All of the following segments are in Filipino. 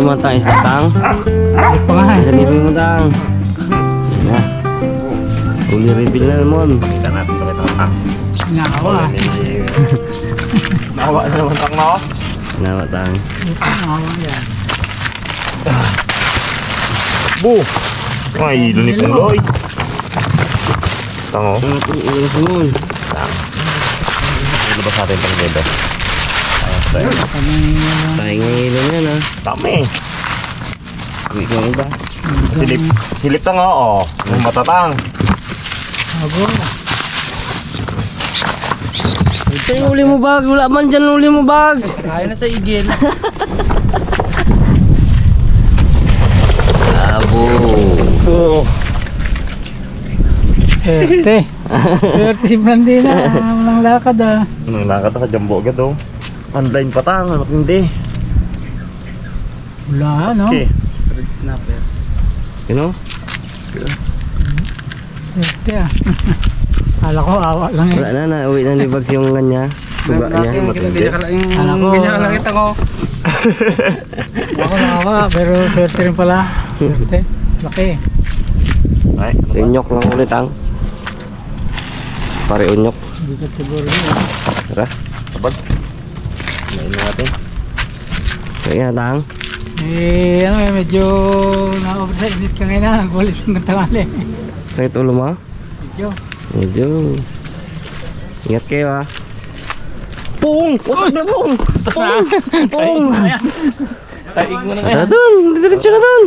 mo tang isa tang. Pa nga. Sabihin mo tang. Na. Uli reveal na naman. Kita natin pa ito tang. Nakawa. Nakawa na naman tang no? Nawa tang. Nakawa yan. Bu! Ay, lunit ng loy. Tango. Ulang sunod. Tang. Ilabas natin itong dedo. Tayo nga ilong yan ha. Dami. Uwi ko iba. Silip tang oo. Yung matatang. Abo. Ito yung uli mo bag. Wala man dyan uli mo bag. Kaya na sa igil. Abo. Oo. Swerte. Swerte si Brandina. Walang lakad ah. Nang lakad ka jumbo agad oh. Online pa tang. Ano hindi? Wala no? Okay. Red snapper. You know? Swerte ah. Kala ko awa lang eh. Wala na. Uwi na ni Bags yung kanya. Suga niya. Kala ko. Nakita ko. Ako nakawa pero swerte rin pala. Swerte. Laki. Ay, Sa inyok lang ulit ang. Pare unyok. Bigat siguro yun. Tara. sabag. Nain natin. Kaya tang. Eh ano eh medyo na-over sa init ka ngayon na. Nagwalis ng tangali. Sakit ulo mo? Medyo. Medyo. Ingat kayo ha. Pung! Usap na pung! Tapos na. Pung! Taig mo na Tara dun! Didiretso na dun!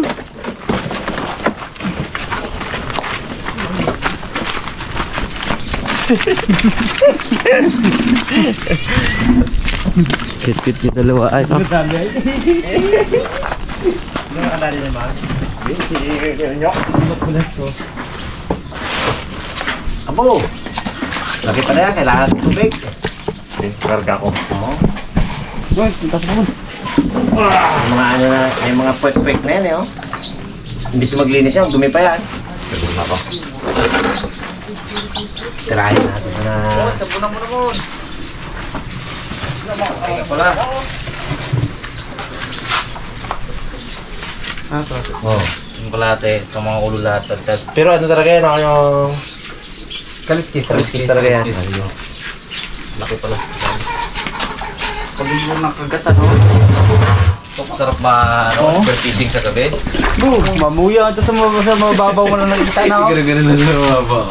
Sit-sit yung dalawa ay. Abo! Laki pala yan, kailangan ng tubig. Okay, karga ko. Yung mga ano na, yung mga pwek-pwek na yan eh oh. Imbis maglinis yan, dumi pa yan. Sabihin ako. Tirahin natin na... Sabunan mo naman. Ay nga pala. Oh. Yung kalate, itong mga ulo lahat. Pero ano talaga yan, ako yung... Kaliskis. Kaliskis talaga yan. Laki pala. Sabi mo nakagat ano? Ito, masarap ba spear fishing sa gabi? Mamuya ito sa mababaw mo na nakita na ako. Gano'n na sa mababaw.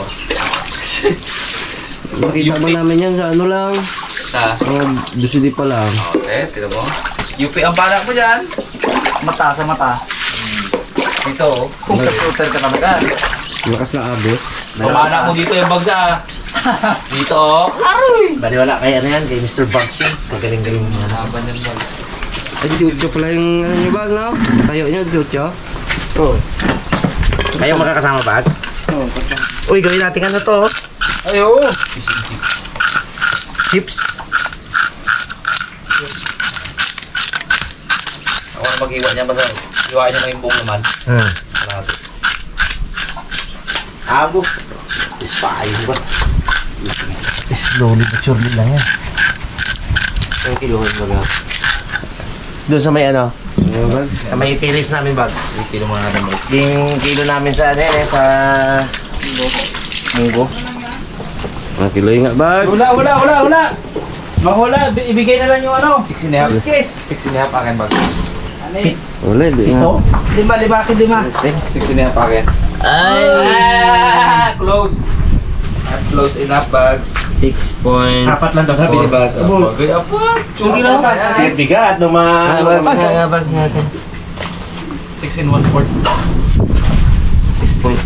Makita mo namin yan sa ano lang. Ha? Mga dusidi pa lang. Okay, tira mo. UP ang banak mo dyan. Mata sa mata. Dito, shooter ka talaga. Lakas na abos. Pamanak mo dito yung bagsa. Dito, oh. Baliwala kay ano yan, kay Mr. Bugs yun. Magaling-galing mo yan. Laban yan, bag. Ay, 18 pala yung ano nyo bag, no? Tayo nyo, 18. Oo. Kayo makakasama, Bugs? Oo. Uy, gawin natin ano to. Ayo. Fishing chips. Chips. Ako na mag-iwa niya, basta iwain niya mo yung buong naman. Malapit. Abo. Ispayo ba? Slowly but surely lang yan. Ang kiluhan baga. Doon sa may ano? Ano bag? Sa may tiris namin, Bugs. Yung kilo mo natin, bag. Yung kilo namin sa ano yan eh, sa... Munggo. Mga kiloy nga bag. Wala. Mahula, ibigay na lang yung ano. 6.5. 6.5 akin, bag. Ano eh? Wala, di nga. Lima. 6.5 akin. Ay! Close. I'm close enough, bags. 6 point. Apat lang to sabi ni Bugs. Bagay apat. Churi lang. Bigat no Ah, bags nga, bags natin. 6 and 1/4. 6.4.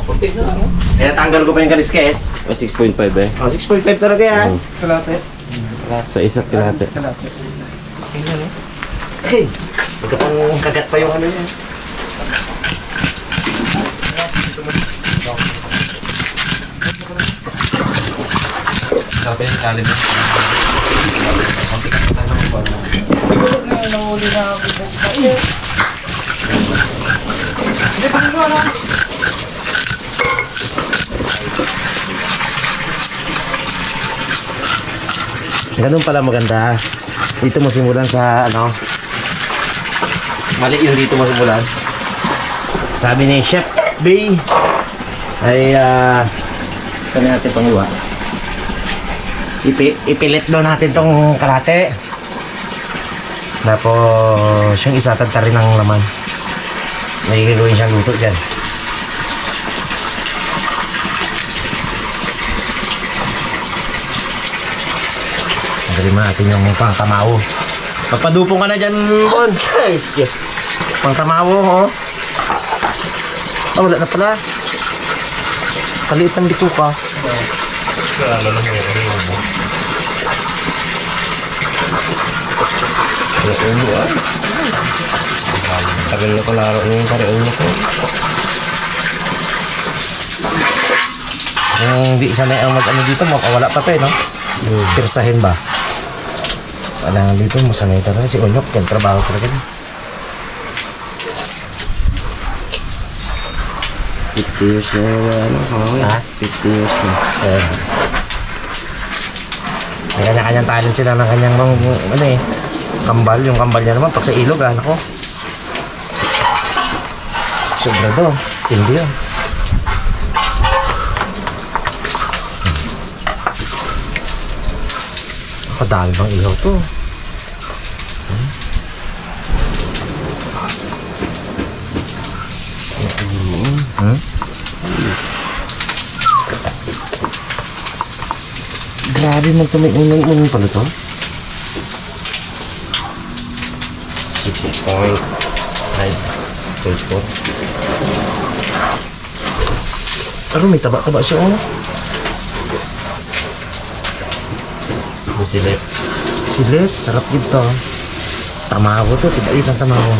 Kunti na lang. Kaya tanggal ko pa yung kaliskes. O 6.5 eh. Oh, 6.5 talaga yan. Sa isa't kilate. Hey, magkapang kagat pa yung ano yan. Sabi yung kalim. Kunti ka kita sa magbuwan. Nahuli na ako. Ganun pala maganda. Dito mo simulan sa ano. Mali yung dito masimulan. Sabi ni Chef B ay ito na natin pangiwa. Ipilit daw natin tong kalate. Tapos yung isa tagta rin ng laman. May gagawin siyang luto dyan. Tanggalin mo natin yung pangtamawo. Magpadupong ka na dyan, Bon. Pangtamawo, oh. Oh, wala na pala. Kaliit ng bituka. Tagal na ko laro na yung pare-ulo ko. Kung di sanay ang mag-ano dito, makawala pa to no? Pirsahin ba? Wala nga dito, masanay talaga si Unyok. Yan, trabaho talaga din. 50 years na ano, Ha? 50 years na. May kanya-kanyang talent sila ng kanyang ano eh, kambal. Yung kambal niya naman, pag sa ilog, nako. Sobra to. Hindi yun. Padami bang ilaw to? Grabe man ito, may unang pala to. 6.5 stage 4. Pero may taba-taba siya, oh. Silit. Silit, sarap dito. Tamago to, tibait ang tamago.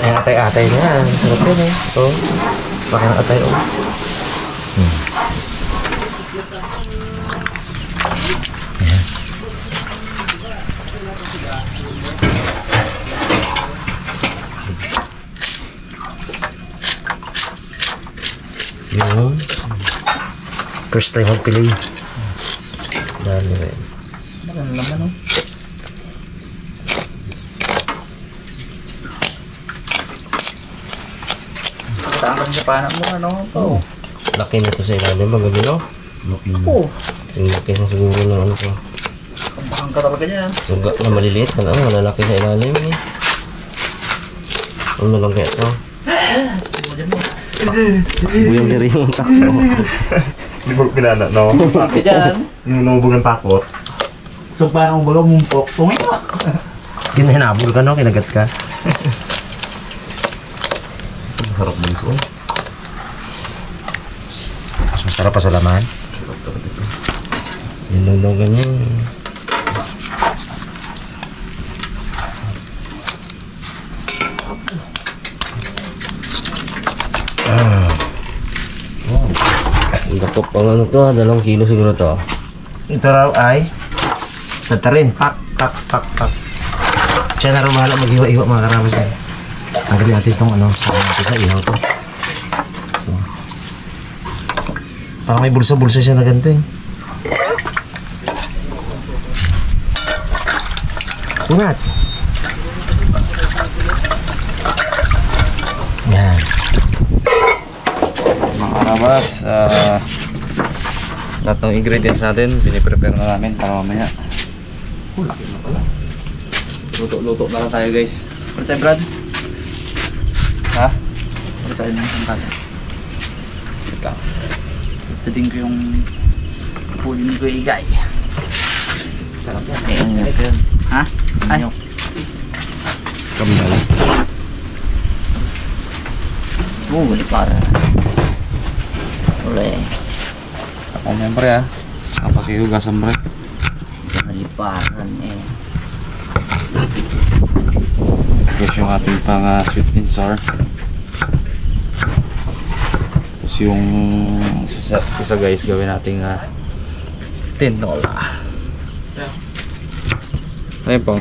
Ay, atay-atay na yan. Sarap yun eh. Ito. Baka ng atay, oh. Ayan. Yun. First time magpili. Dami rin. Ano naman oh. Tangkang sa panak mo ano? Oh. Laki nito sa ilalim. Magabi, no? Oo. Yung laki na siguro ng ano ko. Kampakang ka talaga niyan. Luga na maliliit. Ano, malalaki sa ilalim eh. Ano lang kaya ito? Buyang diri yung takbo. Hindi mo kilala, no? Bakit yan? Yung lumubog ang takot. So parang baga mumpok. Tungin mo. Ginahinabol ka, no? Kinagat ka. Masarap mo iso. Mas masarap pa sa laman. Yan lang daw ganyan. Ang dakop pang ano to, 2 kilo siguro to. Ito raw ay tatarin. Pak, pak, pak, pak. Siya na raw bahala mag-iwa-iwa mga karami dyan. Tanggalin natin itong ano, sama natin sa ihaw to. So. Parang may bulsa-bulsa siya na ganito eh. Unat. Yan. Mga karabas, lahat ng ingredients natin, piniprepare na namin para mamaya. Laki na pala. Luto-luto na lang tayo guys. Ano tayo Brad? Ha? Ano tayo ng isang kata? Ika. Itating ko yung puli ni Kuya Igay. Sarap yan. Eh, ang yan. Ha? Ay. Kambal. Bumuli para. Uli. Ako siyempre ha. Apa kayo gasam pre? Maliparan eh. Tapos yung ating pang sweet and sour. Tapos yung isa guys gawin nating tinola. Ayun po.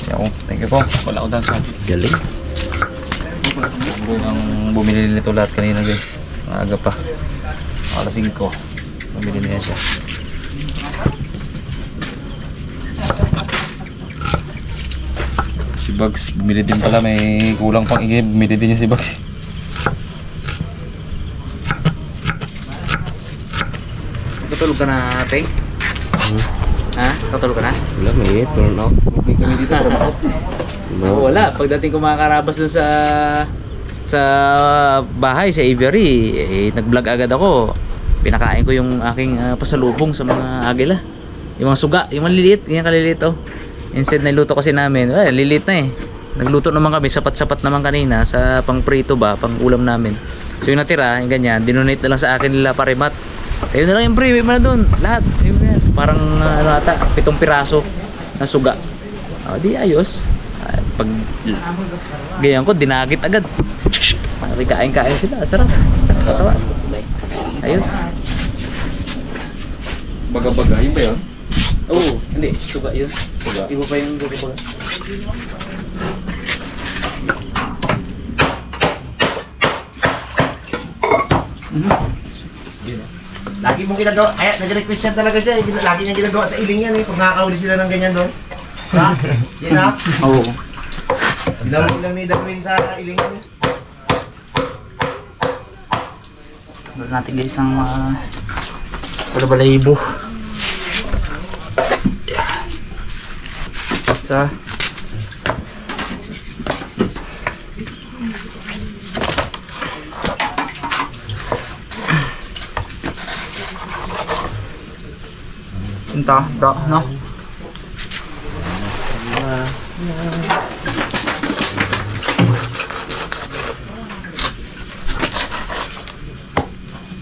Yo, thank you po. Wala ko dahil sa Galing. ang bumili nito lahat kanina guys. Maaga pa. Alas 5. Bumili na yan siya. Si Bugs, bumili din pala. May kulang pang igib. Bumili din yung si Bugs. Katulog ka na, Peng? Ha? Katulog ka na? Wala, maliit. Turn out. Hindi kami dito trabaho. Wala. Pagdating ko makakarabas dun sa bahay, sa aviary, nag-vlog agad ako. Pinakain ko yung aking pasalubong sa mga agila. Yung mga suga, yung maliliit, yung kaliliit oh. Instead na iluto kasi namin, liliit na eh. Nagluto naman kami, sapat-sapat naman kanina sa pang prito ba, pang ulam namin. So yung natira, yung ganyan, dinonate na lang sa akin nila parimat. Ayun na lang yung pre, mo na dun, lahat. Ayun na yan. Parang ano ata, 7 piraso na suga. Di ayos. Pag ganyan ko, dinagit agad. Kain-kain sila, sarap. Katawa. Ayos. Baga-baga, yun ba yun? Oo, hindi. Suga yun. Suga. Iba pa yung baga-baga. Lagi mong ginagawa, kaya nag-request siya talaga siya. Lagi niya ginagawa sa iling yan eh. Pag nakakahuli sila ng ganyan doon. Sa? Yan ha? Oo. Ginawin lang ni Darwin sa iling yan eh. Wala natin guys ang balahibo. Sa Cinta, no?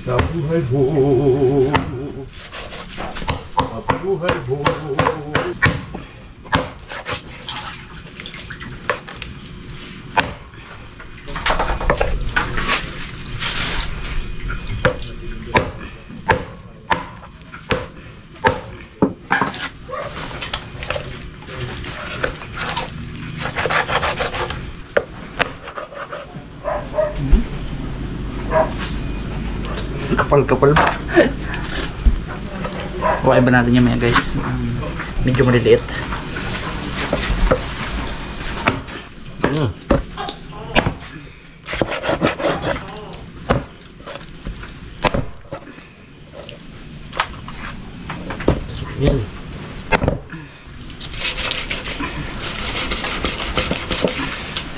Sa buhay mo, sa buhay mo. Kapal-kapal ba? Huwag ba natin yung maya guys? Medyo maliliit. Yan.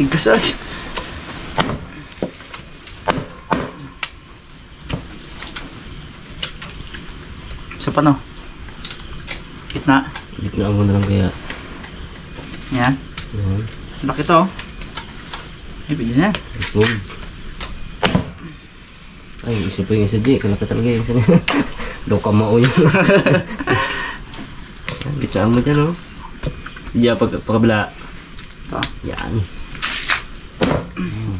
Tigas ay. Sa pano? Gitna. Gitna mo na lang kaya. Yan. Yan. Laki to. Ay, pwede na. Isog. Ay, isa pa yung isa di. Kalaki talaga yung isa niya. Daw kamao yun. Gitsaan mo dyan, oh. Diyan, pagkabila. Ito. Yan.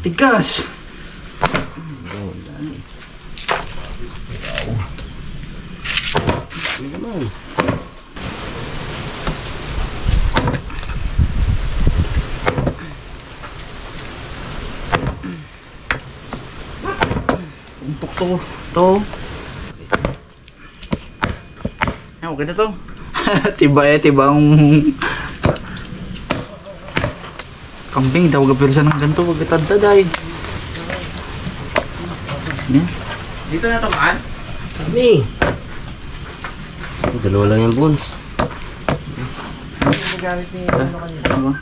Tigas! Ano naman? Umpok to. To. Ay, okay na to. Tiba ang kambing. Daw gapirsa ng ganito. Wag itadtad ay. Yan. Dito na tamaan? Kami. Dalawa lang yung bones. Nagamit ni Ano?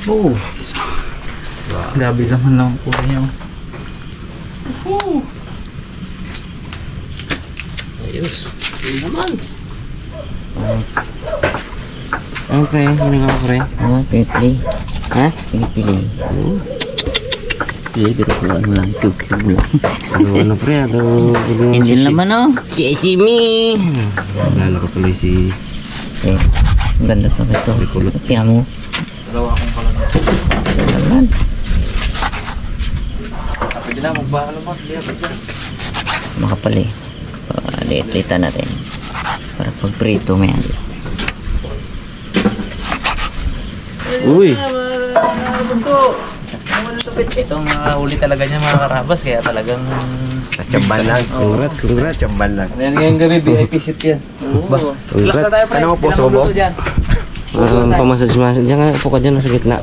Oh. Grabe naman lang ang kulay niya. Ayos. Ayun naman. Okay, ano nga pre? Pili. Ha? Pili. Pili, pero kung ano lang, cube lang. Ano pre, engine naman oh. Si Esimi. Nalala ko tuloy si... Ang ganda pa ito. Tingnan mo. Dalawa akong pala. Naman. Pwede na, magbahalo mo. Hindi, pwede. Makapal eh. Liit-liitan natin. Para pag prito may Uy. Ito mga huli talaga niya mga karabas, kaya talagang... Chamban lang. Congrats, congrats. Chamban lang. Ngayon ngayong gabi, VIP seat yan. Oo. Relax na tayo, pre. Ano mo po, Sila subo? magluto dyan. Pamasage-masage. Diyan nga, upo ka dyan sa gitna.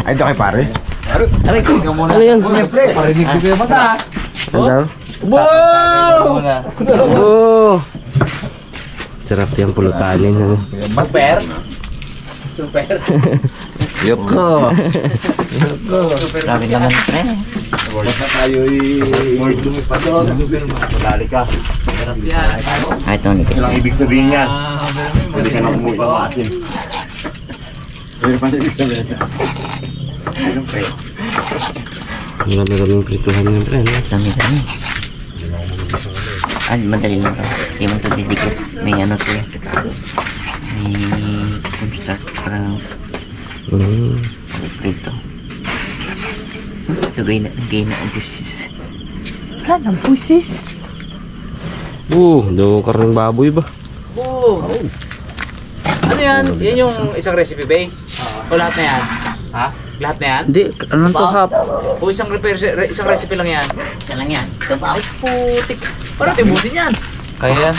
Ay, ito kay pare. Aray, kaya ka muna. Ano yun? Parinig ko yung mata. Ano daw? Wow! Oh! Sarap yung pulutanin. Ano? Super. Super. Yoko. Grabe naman, pre. Basta tayo i-word lumipat doon. Lali ka. Ay, ito, Nick. Ano ang ibig sabihin yan? Pwede ka na umuwi ng maasim. Pwede pa na ibig sabihin yan. Anong pre? Ang dami-daming prituhan yung pre. Dami-dami. Ay, madali lang to. Hindi mo ito didikit. May ano to eh. May construct parang prito. Ito gaya na ang pusis. Ang pusis? Daw karang baboy ba? Oo. Ano yan? Yan yung isang recipe, ba? O lahat na yan? Ha? Lahat na yan? Hindi, ano to hap? O isang recipe lang yan? Isa lang yan. Ay, putik. Parang tibusin yan. Kaya yan.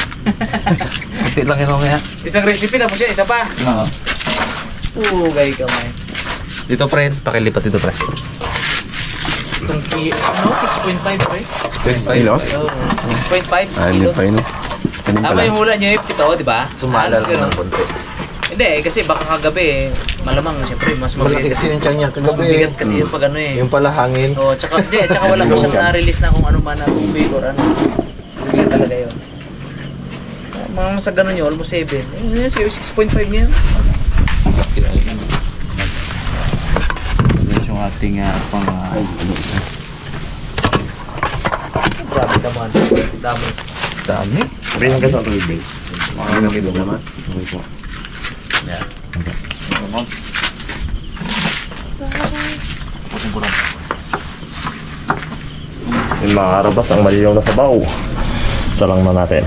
Puti lang yun mamaya. Isang recipe lang po siya, isa pa. Oo. Gay kamay. Dito, pre. Pakilipat dito, pre. Itong ano? 6.5, pre. 6.5 kilos? 6.5 Ay, hindi kilos. pa yun. Kanin Tama pala. yung hula nyo, ito, di ba? Sumalal ko ng konti. Hindi, kasi baka kagabi, malamang, siyempre, mas Malaki mabigat kasi yung tiyan niya Mas kagabi. mabigat kasi yung pag ano eh. Yung pala hangin. Oh, tsaka wala pa siyang na-release na kung ano man na tubig or ano. Mabigat talaga yun. Mga sa ganun yun, almost 7. Yun, 6.5 niya. Ito yung ating pang... Grabe naman. Dami. Dami? Sabihin ka sa tubig. Makakamit naman. Okay po. Yeah. Yung mga karabas, ang maliyaw na sabaw. Salang na natin.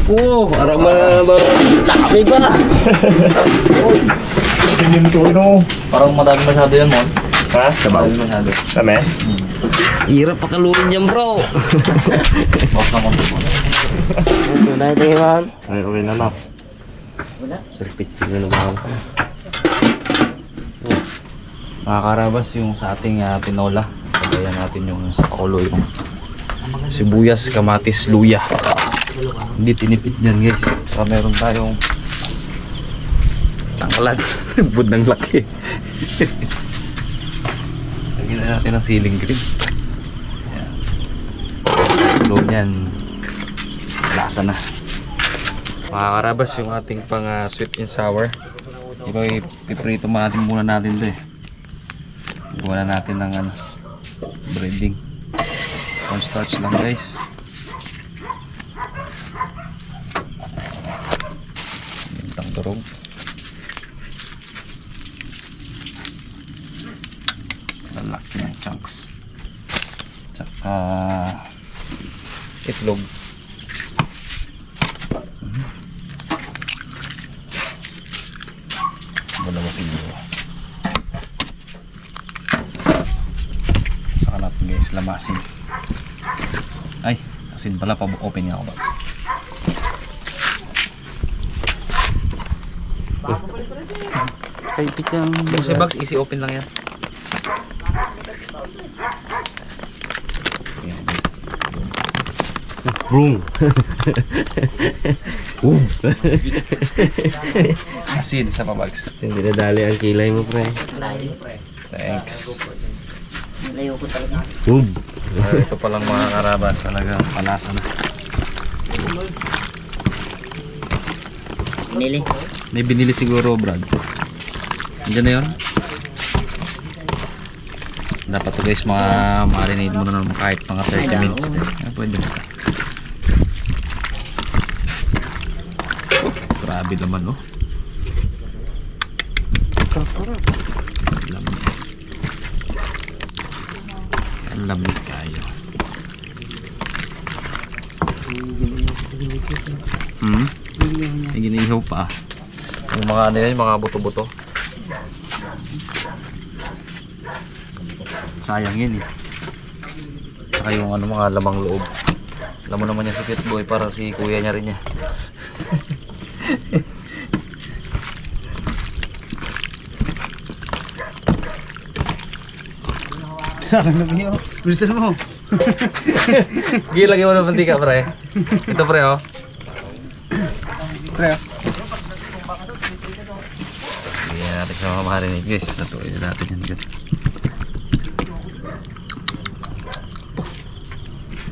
Parang dami ba? Tingin ko, no? Parang madami masyado yan, Mon. Ha? Sabaw? Madami masyado. Dami? Hirap pakaluin dyan, bro. Off na mo. Wala ito iwan. Ay, okay na na. Sirpit sila na bawang. Mga karabas, yung sa ating tinola. Pagayan natin yung sa pakulo, yung sibuyas, kamatis, luya. Hindi tinipid yan, guys. Saka meron tayong tangkalan. Bud ng laki. Lagyan na natin ng ceiling cream. Ayan. Ulo niyan, lasa na. Mga karabas, yung ating pang sweet and sour. Ito ay piprito muna natin ito eh. Gawa na natin ng ano, breading. Cornstarch lang, guys. Bintang turog. Lalaki ng chunks. Tsaka itlog. Dalawa siguro. Saka natin, guys, lamasin. Ay, asin pala, pa-open nga ako, Bags. Ay, pitang. Kasi Bags, easy open lang yan. Ayan, guys. Boom. Asin, isa pa, Bags. Hindi na dali ang kilay mo, pre. Thanks. Boom. Ito palang mga karabas, talaga palasa na. Nili. May binili siguro, Brad. Diyan na yun. Dapat to, guys, marinate mo na naman kahit mga 30 minutes din. Pwede mo. Grabe naman, no? Lamig. Ang lamig kayo. May ginihaw pa. Yung mga ano yan, yung mga buto-buto. Sayang yun eh. Tsaka yung ano, mga lamang loob. Alam mo naman yan si Pitboy, para si kuya niya rin niya. Sarang na niyo. Bilisan mo. Gila, lagyan mo ng mantika, pre. Ito, pre, oh. Pre. Hindi natin siya makarinig, guys. Natuloy na natin yan, guys.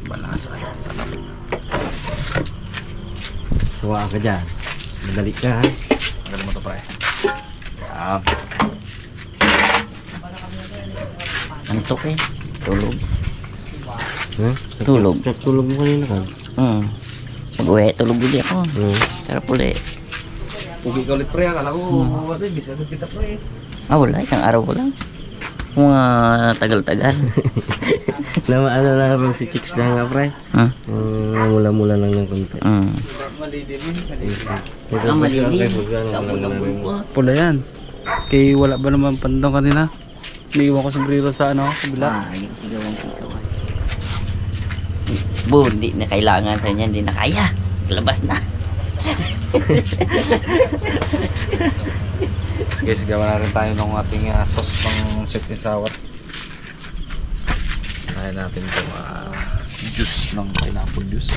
Balasa yan, sarap. Suwa ka dyan. Madali ka, ha? Magaling mo ito, pre. Yan. Antok eh. Tulog. Tulog. Tulog mo kanina ka. Pag-uwi, tulog ulit ako. Pero puli. Ugi ka ulit, pre. Akala ko, ano, bisa ko kita, pre. Wala. Isang araw ko lang. Mga tagal-tagal. Ano na rin si Chicks na nga, pre. Mula-mula lang ng konti. Malilim. Pula yan. Kay wala ba naman pandong kanina? Naiwan ko sombrero sa ano, kabila. Hindi na kailangan sa niya, hindi na kaya. Labas na. Sige, sigawan na rin tayo ng ating sauce ng sweet and sour. Kaya natin itong juice ng pineapple juice.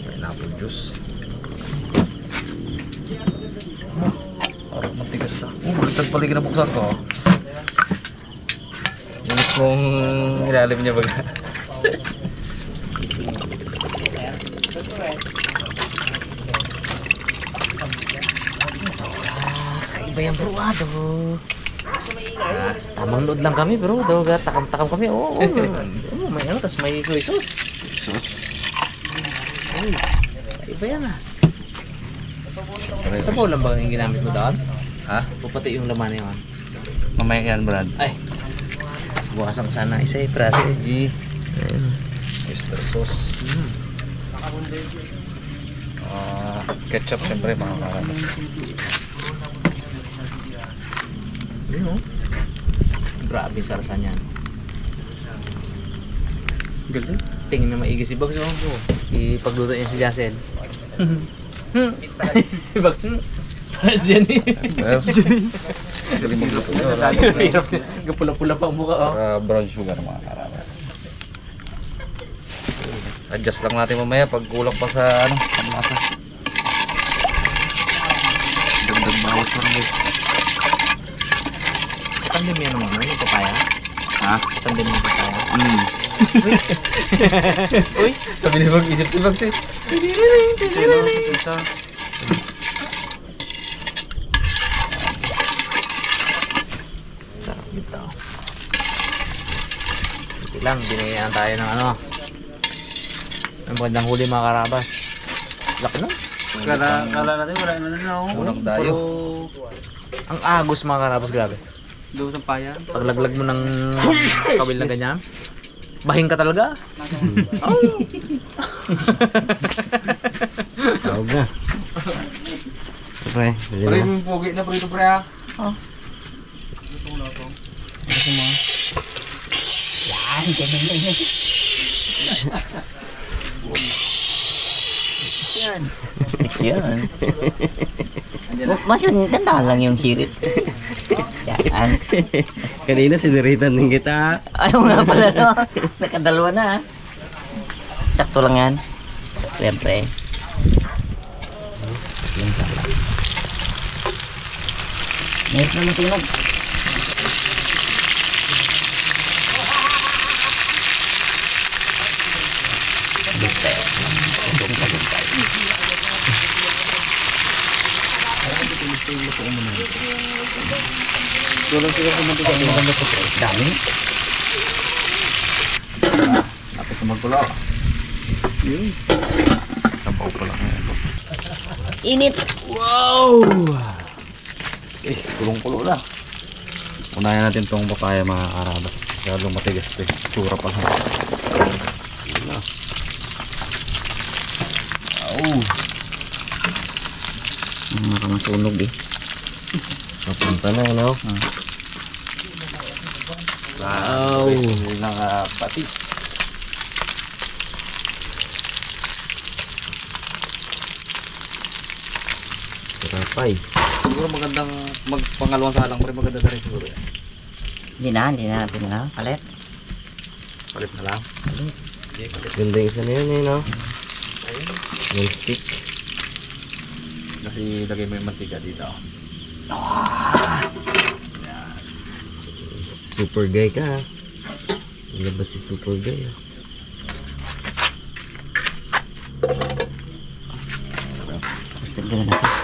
Pineapple juice. Parang matigas na. Balitag pala kinabuksan ko. Yung mismong ilalim niya baga. Iba yung bruado. Tamang load lang kami, bro. Takam-takam kami. Oo. May ano, tas may soy sauce. Iba yan ah. Sa bowl lang ba yung ginamit mo doon? Ha? Pupati yung laman yun. Mamaya yan, Brad. Ay. Bukasan ko sana isa eh, prase eh. Oyster sauce. Ketchup, syempre, mga karamas. Grabe yung sarasan yan. Galing. Tingin na maigi si Bags. Ipagluto niya si Jacel. Bags. Paras yan eh. Galing magluto. Gapula-pula pa ang mukha. Saka brown sugar, mga karamas. Adjust lang natin mamaya pag kulang pa sa ano, masa. Dagdag bawat pa rin, guys. Tandem yan naman, yung papaya. Ha? Tandem yung papaya. Uy, sabi ni Bag, isip si Bag eh. Sarap dito. Ito lang, binigyan tayo ng ano. Ang magandang huli mga karabas. Laki na. Kala natin wala na. Unang dayo. Ang agos mga karabas, grabe. Doon sa paya. Paglaglag mo ng kawil na ganyan, bahing ka talaga. Tawag na. Pre, Yung pogi na prito pre ha. Yan, ganyan lang yan. Yan. Mas yun, ganda lang yung hirit. Yan. kanina siniritan din kita. Ayaw nga pala no. Nakadalawa na ha. Sakto lang yan. Siyempre. Mayroon na masunog. Dami. Tapos na magkulo. Sabaw pa lang. Init. Guys, kulong-kulo na. Unahin natin tong papaya mga karabas. Masyadong matigas ito. Tsura pa lang. Tunog eh. Papunta na, no? Wow! May mga patis. Rapay. Siguro magandang magpangalawang salang pre, maganda na rin siguro yan. Hindi na natin na. Palit. Palit na lang. Ganda yung isa na yun, no? Yung stick. Kasi lagay mo yung mantika dito. Super guy ka, ha? Ilabas si super guy, ha? Gusto ko na natin.